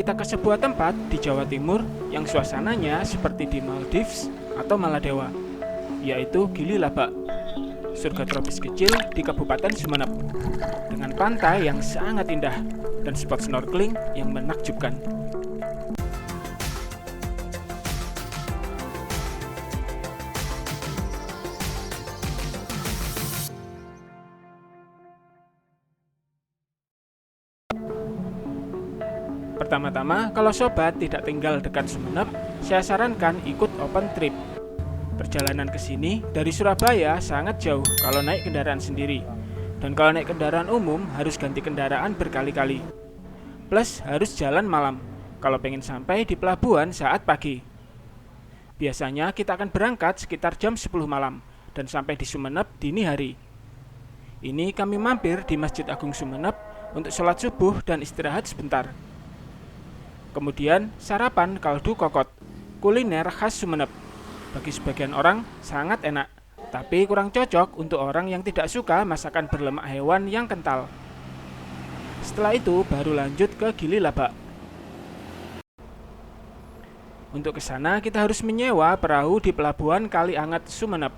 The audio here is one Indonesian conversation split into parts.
kita ke sebuah tempat di Jawa Timur yang suasananya seperti di Maldives atau Maladewa, yaitu Gili Labak, surga tropis kecil di Kabupaten Sumeneb, dengan pantai yang sangat indah dan spot snorkeling yang menakjubkan. Pertama-tama, kalau sobat tidak tinggal dekat Sumeneb, saya sarankan ikut open trip. Perjalanan ke sini dari Surabaya sangat jauh kalau naik kendaraan sendiri. Dan kalau naik kendaraan umum harus ganti kendaraan berkali-kali. Plus harus jalan malam kalau pengen sampai di pelabuhan saat pagi. Biasanya kita akan berangkat sekitar jam 10 malam dan sampai di Sumeneb dini hari. Ini kami mampir di Masjid Agung Sumeneb untuk sholat subuh dan istirahat sebentar. Kemudian sarapan kaldu kokot, kuliner khas Sumeneb. Bagi sebagian orang sangat enak, tapi kurang cocok untuk orang yang tidak suka masakan berlemak hewan yang kental. Setelah itu baru lanjut ke Gili Labak. Untuk ke sana kita harus menyewa perahu di pelabuhan Kalianget Sumeneb.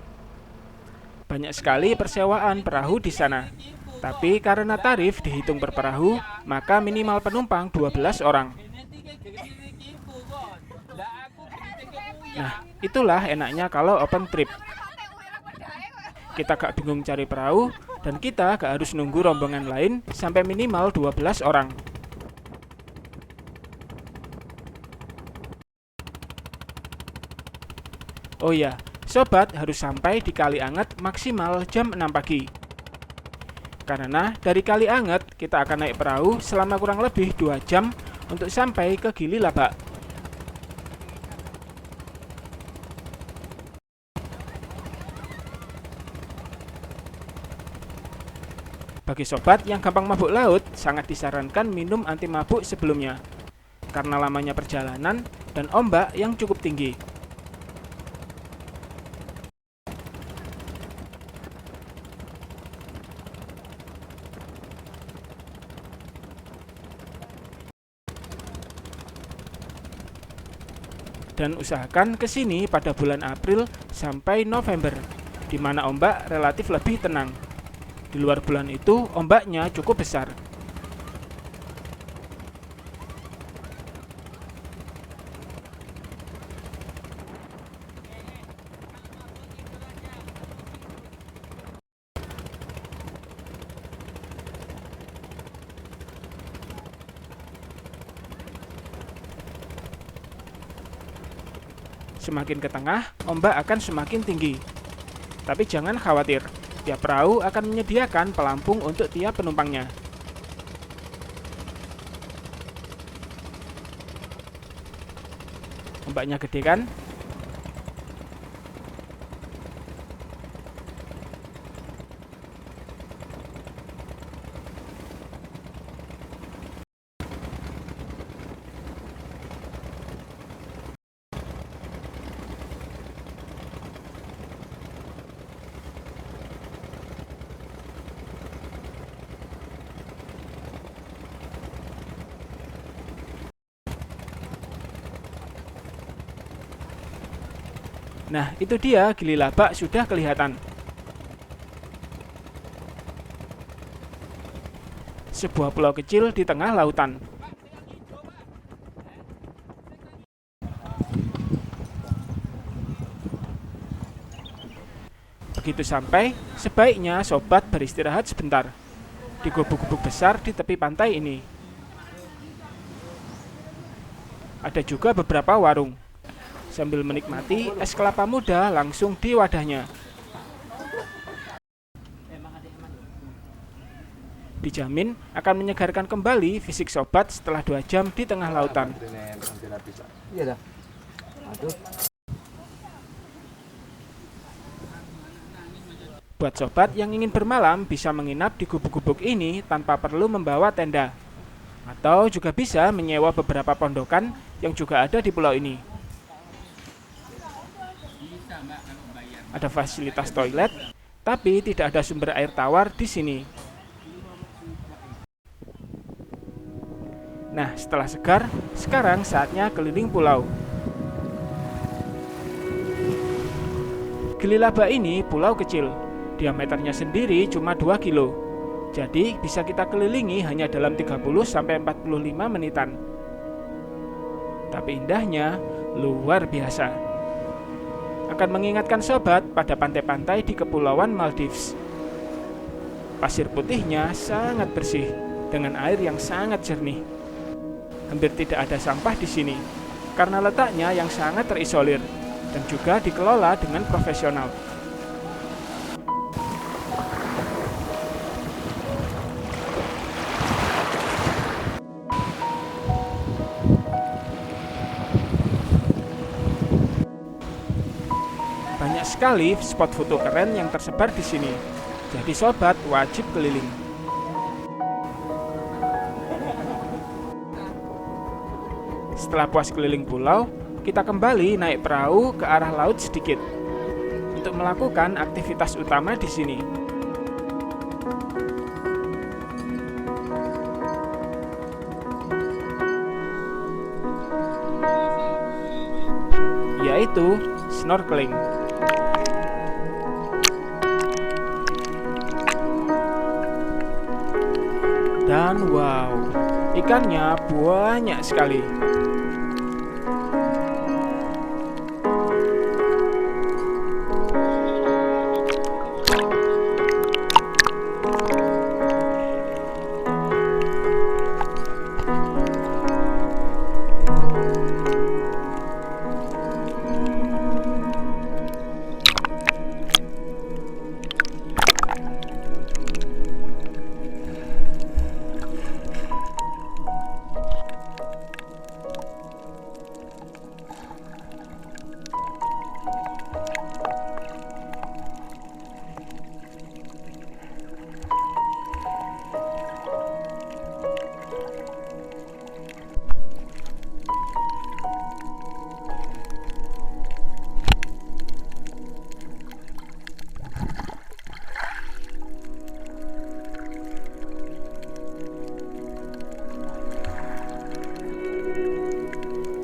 Banyak sekali persewaan perahu di sana. Tapi karena tarif dihitung per perahu, maka minimal penumpang 12 orang. Nah, itulah enaknya kalau open trip. Kita gak bingung cari perahu, dan kita gak harus nunggu rombongan lain sampai minimal 12 orang. Oh ya, sobat harus sampai di Kalianget maksimal jam 6 pagi. Karena dari Kalianget kita akan naik perahu selama kurang lebih 2 jam untuk sampai ke Gili Labak. Bagi sobat yang gampang mabuk laut, sangat disarankan minum anti mabuk sebelumnya, karena lamanya perjalanan dan ombak yang cukup tinggi. Dan usahakan ke sini pada bulan April sampai November, di mana ombak relatif lebih tenang. Di luar bulan itu, ombaknya cukup besar. Semakin ke tengah, ombak akan semakin tinggi. Tapi jangan khawatir, tiap perahu akan menyediakan pelampung untuk tiap penumpangnya. Ombaknya gede kan? Nah, itu dia Gili Labak sudah kelihatan. Sebuah pulau kecil di tengah lautan. Begitu sampai, sebaiknya sobat beristirahat sebentar di gubuk-gubuk besar di tepi pantai ini. Ada juga beberapa warung. Sambil menikmati es kelapa muda langsung di wadahnya. Dijamin akan menyegarkan kembali fisik sobat setelah 2 jam di tengah lautan. Buat sobat yang ingin bermalam bisa menginap di gubuk-gubuk ini tanpa perlu membawa tenda. Atau juga bisa menyewa beberapa pondokan yang juga ada di pulau ini. Ada fasilitas toilet, tapi tidak ada sumber air tawar di sini. Nah, setelah segar, sekarang saatnya keliling pulau. Gili Laba ini pulau kecil, diameternya sendiri cuma 2 kilo. Jadi bisa kita kelilingi hanya dalam 30-45 menitan. Tapi indahnya luar biasa. Akan mengingatkan sobat pada pantai-pantai di Kepulauan Maldives. Pasir putihnya sangat bersih dengan air yang sangat jernih. Hampir tidak ada sampah di sini karena letaknya yang sangat terisolir dan juga dikelola dengan profesional. Banyak sekali spot foto keren yang tersebar di sini. Jadi sobat wajib keliling. Setelah puas keliling pulau, kita kembali naik perahu ke arah laut sedikit untuk melakukan aktivitas utama di sini. Yaitu snorkeling. Dan wow, ikannya banyak sekali.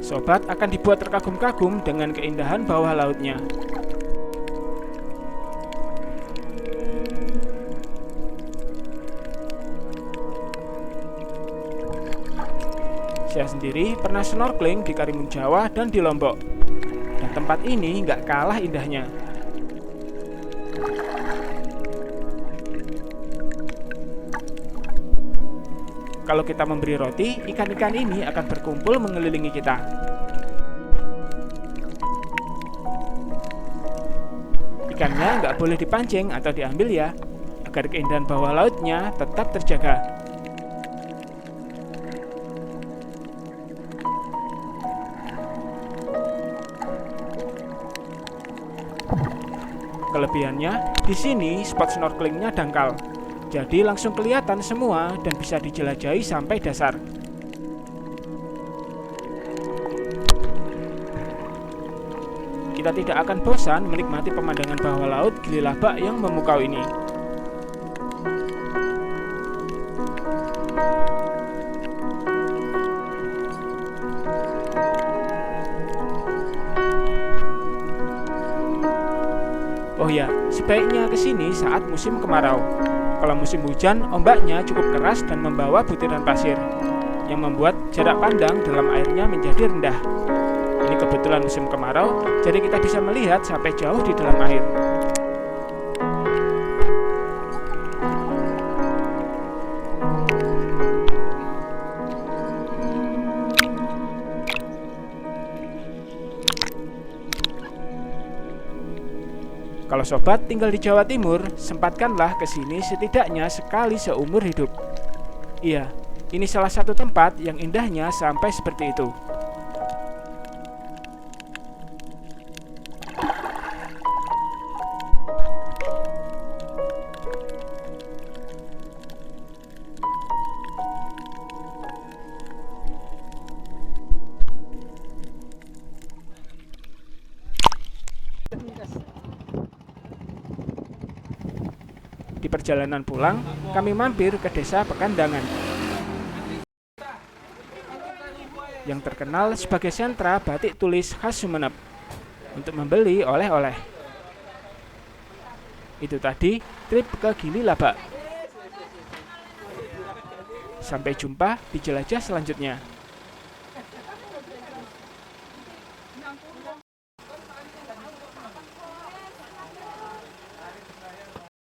Sobat akan dibuat terkagum-kagum dengan keindahan bawah lautnya. Saya sendiri pernah snorkeling di Karimun Jawa dan di Lombok. Dan tempat ini nggak kalah indahnya. Kalau kita memberi roti, ikan-ikan ini akan berkumpul mengelilingi kita. Ikannya nggak boleh dipancing atau diambil ya, agar keindahan bawah lautnya tetap terjaga. Kelebihannya, di sini spot snorkelingnya dangkal. Jadi langsung kelihatan semua dan bisa dijelajahi sampai dasar. Kita tidak akan bosan menikmati pemandangan bawah laut Gili Laba yang memukau ini. Oh ya, sebaiknya ke sini saat musim kemarau. Kalau musim hujan, ombaknya cukup keras dan membawa butiran pasir, yang membuat jarak pandang dalam airnya menjadi rendah. Ini kebetulan musim kemarau, jadi kita bisa melihat sampai jauh di dalam air. Kalau sobat tinggal di Jawa Timur, sempatkanlah ke sini setidaknya sekali seumur hidup. Iya, ini salah satu tempat yang indahnya sampai seperti itu. Di perjalanan pulang, kami mampir ke desa Pekandangan. yang terkenal sebagai sentra batik tulis khas Sumeneb untuk membeli oleh-oleh. Itu tadi trip ke Gili Labak. Sampai jumpa di jelajah selanjutnya.